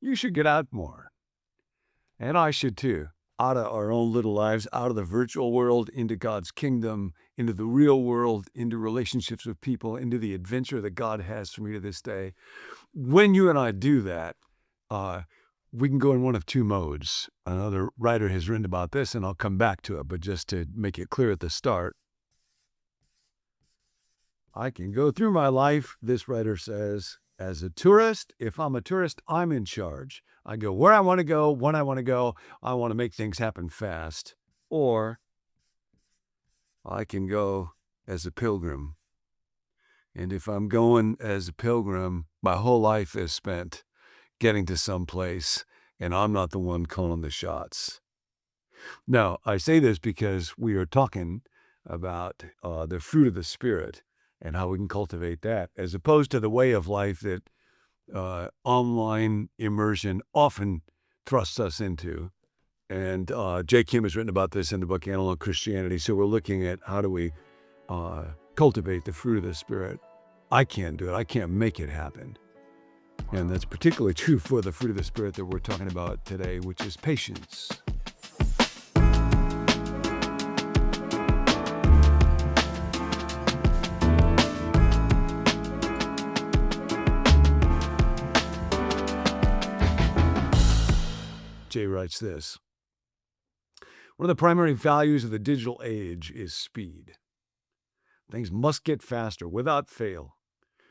You should get out more. And I should too. Out of our own little lives, out of the virtual world, into God's kingdom, into the real world, into relationships with people, into the adventure that God has for me to this day. When you and I do that, we can go in one of two modes. Another writer has written about this, and I'll come back to it, but just to make it clear at the start, I can go through my life, this writer says, as a tourist. If I'm a tourist, I'm in charge. I go where I want to go, when I want to go. I want to make things happen fast. Or I can go as a pilgrim. And if I'm going as a pilgrim, my whole life is spent getting to some place, and I'm not the one calling the shots. Now, I say this because we are talking about the fruit of the Spirit and how we can cultivate that, as opposed to the way of life that online immersion often thrusts us into. And Jay Kim has written about this in the book Analog Christianity. So we're looking at how do we cultivate the fruit of the Spirit. I can't do it. I can't make it happen. And that's particularly true for the fruit of the Spirit that we're talking about today, which is patience. Jay writes this: one of the primary values of the digital age is speed. Things must get faster without fail.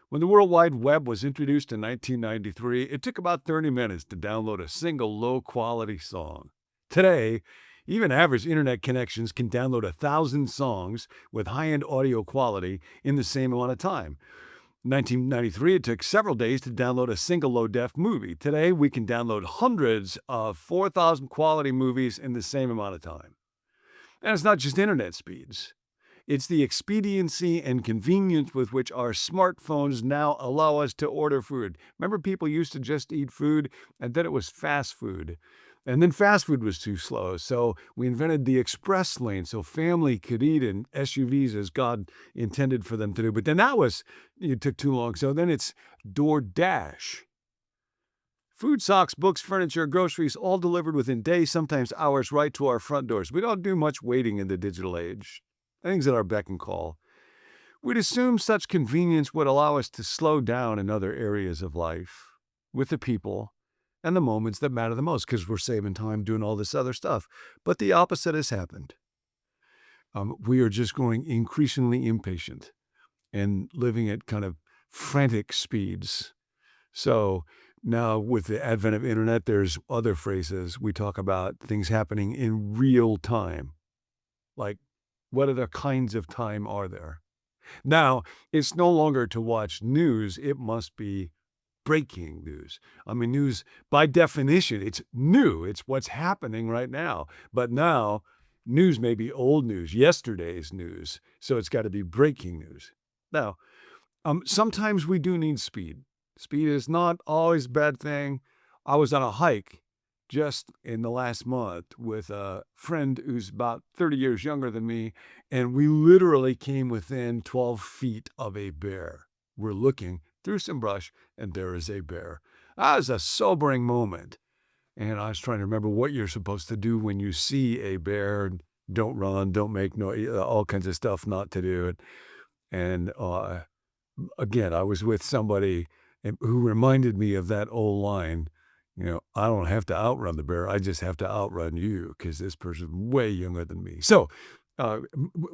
When the World Wide Web was introduced in 1993, it took about 30 minutes to download a single low-quality song. Today, even average internet connections can download 1,000 songs with high-end audio quality in the same amount of time. In 1993, it took several days to download a single low-def movie. Today, we can download hundreds of 4,000 quality movies in the same amount of time. And it's not just internet speeds. It's the expediency and convenience with which our smartphones now allow us to order food. Remember, people used to just eat food, and then it was fast food. And then fast food was too slow, so we invented the express lane so family could eat in SUVs as God intended for them to do. But then it took too long, so then it's DoorDash. Food, socks, books, furniture, groceries, all delivered within days, sometimes hours, right to our front doors. We don't do much waiting in the digital age. Things at our beck and call. We'd assume such convenience would allow us to slow down in other areas of life, with the people and the moments that matter the most, because we're saving time doing all this other stuff. But the opposite has happened. We are just growing increasingly impatient and living at kind of frantic speeds. So now with the advent of internet, there's other phrases. We talk about things happening in real time. Like, what other kinds of time are there? Now, it's no longer to watch news. It must be breaking news. I mean, news, by definition, it's new. It's what's happening right now. But now, news may be old news, yesterday's news. So it's got to be breaking news. Now, sometimes we do need speed. Speed is not always a bad thing. I was on a hike just in the last month with a friend who's about 30 years younger than me, and we literally came within 12 feet of a bear. We're looking through some brush, and there is a bear. That was a sobering moment. And I was trying to remember what you're supposed to do when you see a bear. Don't run, don't make noise, all kinds of stuff not to do. And again, I was with somebody who reminded me of that old line, I don't have to outrun the bear. I just have to outrun you because this person's way younger than me. So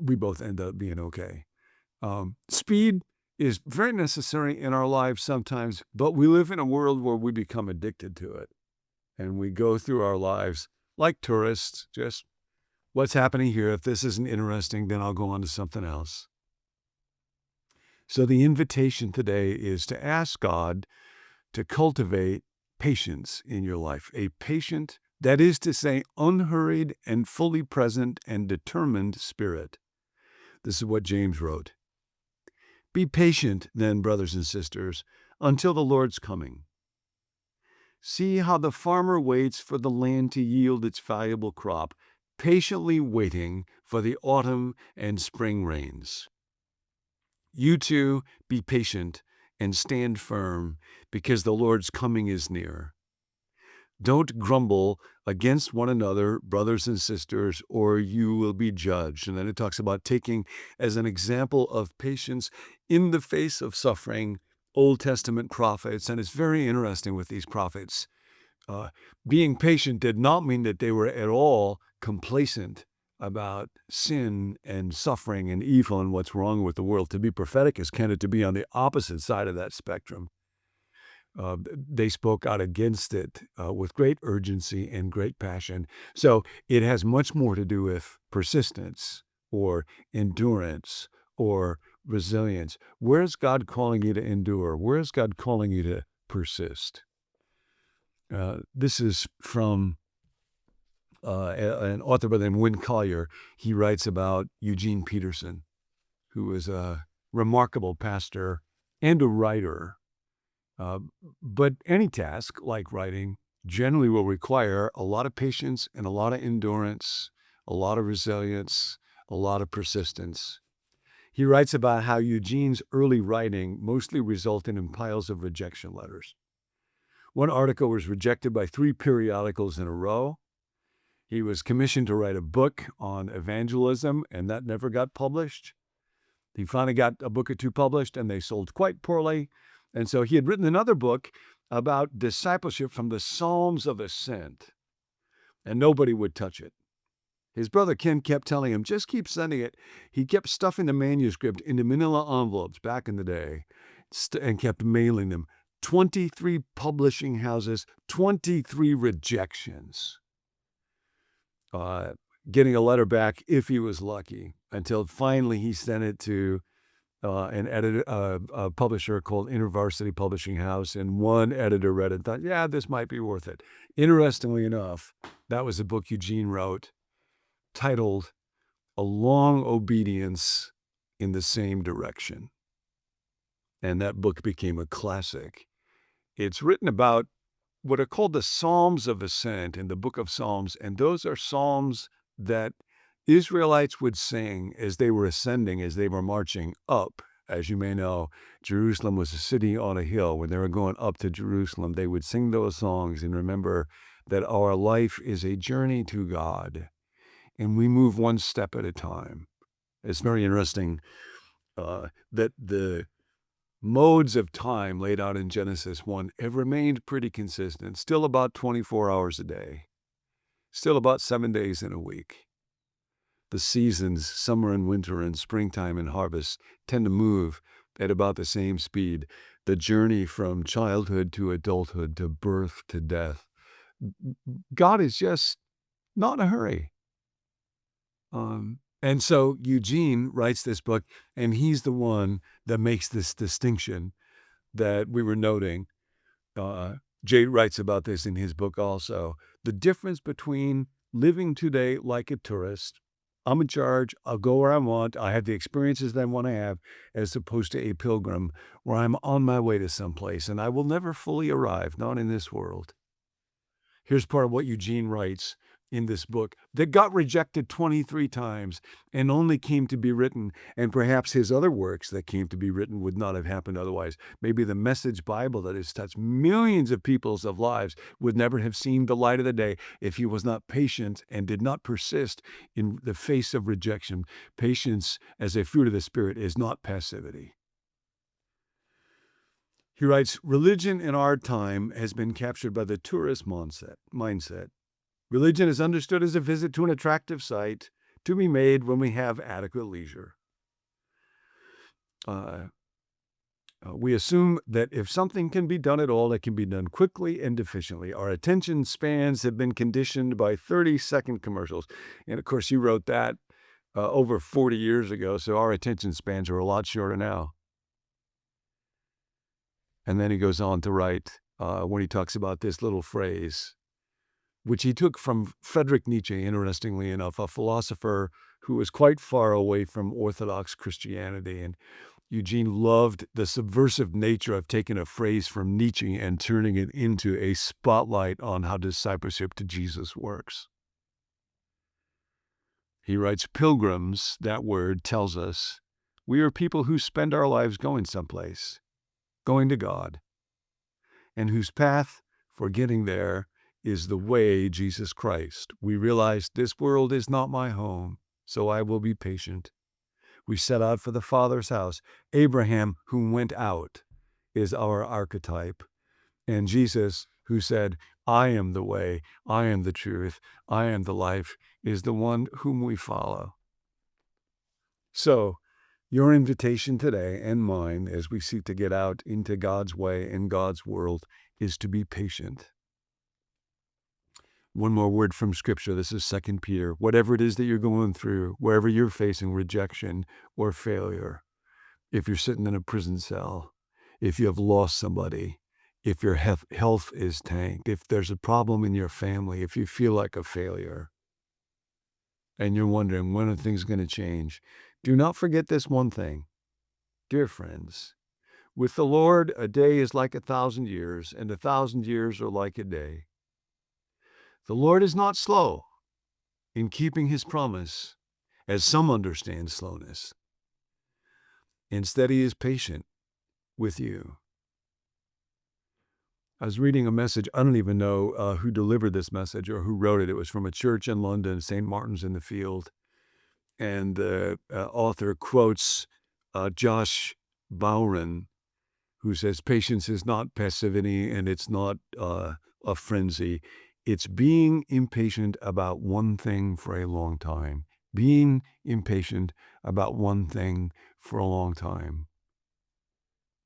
we both end up being okay. Speed is very necessary in our lives sometimes, but we live in a world where we become addicted to it. And we go through our lives like tourists, just what's happening here. If this isn't interesting, then I'll go on to something else. So the invitation today is to ask God to cultivate patience in your life, a patient, that is to say, unhurried and fully present and determined spirit. This is what James wrote. Be patient, then, brothers and sisters, until the Lord's coming. See how the farmer waits for the land to yield its valuable crop, patiently waiting for the autumn and spring rains. You too, be patient and stand firm, because the Lord's coming is near. Don't grumble against one another, brothers and sisters, or you will be judged. And then it talks about taking as an example of patience in the face of suffering Old Testament prophets. And it's very interesting with these prophets. Being patient did not mean that they were at all complacent about sin and suffering and evil and what's wrong with the world. To be prophetic is kind of to be on the opposite side of that spectrum. They spoke out against it with great urgency and great passion. So it has much more to do with persistence or endurance or resilience. Where's God calling you to endure? Where's God calling you to persist? This is from an author by the name of Win Collier. He writes about Eugene Peterson, who was a remarkable pastor and a writer. But any task, like writing, generally will require a lot of patience and a lot of endurance, a lot of resilience, a lot of persistence. He writes about how Eugene's early writing mostly resulted in piles of rejection letters. One article was rejected by 3 periodicals in a row. He was commissioned to write a book on evangelism, and that never got published. He finally got a book or 2 published, and they sold quite poorly. And so he had written another book about discipleship from the Psalms of Ascent, and nobody would touch it. His brother Ken kept telling him, just keep sending it. He kept stuffing the manuscript into manila envelopes back in the day and kept mailing them. 23 publishing houses, 23 rejections. Getting a letter back if he was lucky, until finally he sent it to a publisher called InterVarsity Publishing House, and one editor read it and thought, yeah, this might be worth it. Interestingly enough, that was a book Eugene wrote titled A Long Obedience in the Same Direction. And that book became a classic. It's written about what are called the Psalms of Ascent in the book of Psalms, and those are psalms that Israelites would sing as they were ascending, as they were marching up. As you may know, Jerusalem was a city on a hill. When they were going up to Jerusalem, they would sing those songs and remember that our life is a journey to God, and we move one step at a time. It's very interesting that the modes of time laid out in Genesis 1 have remained pretty consistent, still about 24 hours a day, still about 7 days in a week. The seasons, summer and winter and springtime and harvest, tend to move at about the same speed. The journey from childhood to adulthood to birth to death. God is just not in a hurry. And so Eugene writes this book, and he's the one that makes this distinction that we were noting. Jay writes about this in his book also. The difference between living today like a tourist, I'm in charge, I'll go where I want, I have the experiences that I want to have, as opposed to a pilgrim where I'm on my way to someplace and I will never fully arrive, not in this world. Here's part of what Eugene writes in this book that got rejected 23 times and only came to be written, and perhaps his other works that came to be written would not have happened otherwise. Maybe the Message Bible that has touched millions of people's lives would never have seen the light of the day if he was not patient and did not persist in the face of rejection. Patience as a fruit of the Spirit is not passivity. He writes, religion in our time has been captured by the tourist mindset. Religion is understood as a visit to an attractive site to be made when we have adequate leisure. We assume that if something can be done at all, it can be done quickly and efficiently. Our attention spans have been conditioned by 30-second commercials. And of course, you wrote that over 40 years ago, so our attention spans are a lot shorter now. And then he goes on to write, when he talks about this little phrase, which he took from Friedrich Nietzsche, interestingly enough, a philosopher who was quite far away from Orthodox Christianity. And Eugene loved the subversive nature of taking a phrase from Nietzsche and turning it into a spotlight on how discipleship to Jesus works. He writes, Pilgrims, that word tells us, we are people who spend our lives going someplace, going to God, and whose path for getting there is the way, Jesus Christ. We realize this world is not my home, so I will be patient. We set out for the Father's house. Abraham, who went out, is our archetype. And Jesus, who said, I am the way, I am the truth, I am the life, is the one whom we follow. So, your invitation today and mine as we seek to get out into God's way and God's world is to be patient. One more word from Scripture. This is 2 Peter. Whatever it is that you're going through, wherever you're facing rejection or failure, if you're sitting in a prison cell, if you have lost somebody, if your health is tanked, if there's a problem in your family, if you feel like a failure, and you're wondering when are things going to change, do not forget this one thing. Dear friends, with the Lord, a day is like 1,000 years, and 1,000 years are like a day. The Lord is not slow in keeping his promise, as some understand slowness. Instead, he is patient with you. I was reading a message. I don't even know who delivered this message or who wrote it. It was from a church in London, St. Martin's in the Field. And the author quotes Josh Bowron, who says, patience is not passivity and it's not a frenzy. It's being impatient about one thing for a long time. Being impatient about one thing for a long time.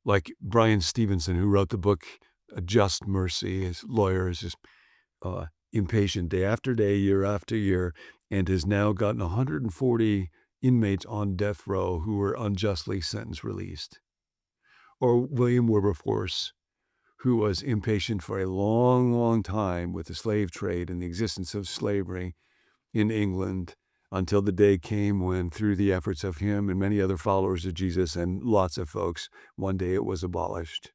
Like Brian Stevenson, who wrote the book Just Mercy. His lawyer is just impatient day after day, year after year, and has now gotten 140 inmates on death row who were unjustly sentenced released. Or William Wilberforce, who was impatient for a long, long time with the slave trade and the existence of slavery in England until the day came when, through the efforts of him and many other followers of Jesus and lots of folks, one day it was abolished.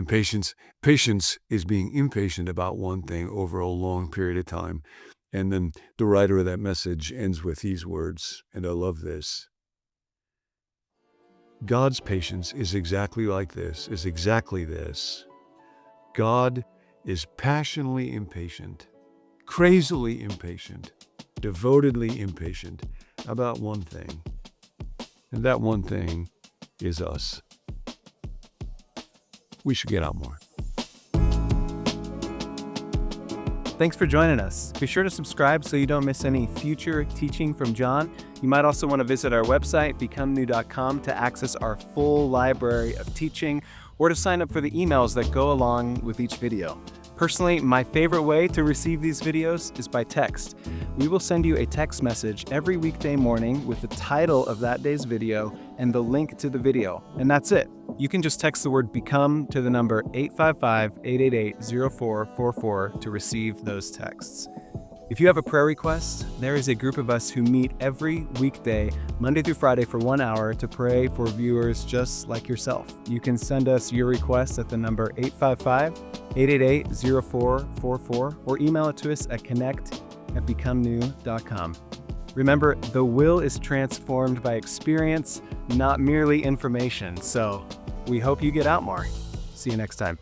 Patience is being impatient about one thing over a long period of time. And then the writer of that message ends with these words, and I love this. God's patience is exactly like this, is exactly this. God is passionately impatient, crazily impatient, devotedly impatient about one thing. And that one thing is us. We should get out more. Thanks for joining us. Be sure to subscribe so you don't miss any future teaching from John. You might also want to visit our website, becomenew.com, to access our full library of teaching or to sign up for the emails that go along with each video. Personally, my favorite way to receive these videos is by text. We will send you a text message every weekday morning with the title of that day's video and the link to the video, and that's it. You can just text the word BECOME to the number 855-888-0444 to receive those texts. If you have a prayer request, there is a group of us who meet every weekday, Monday through Friday, for 1 hour to pray for viewers just like yourself. You can send us your request at the number 855-888-0444 or email it to us at connect@becomenew.com. Remember, the will is transformed by experience, not merely information. So we hope you get out more. See you next time.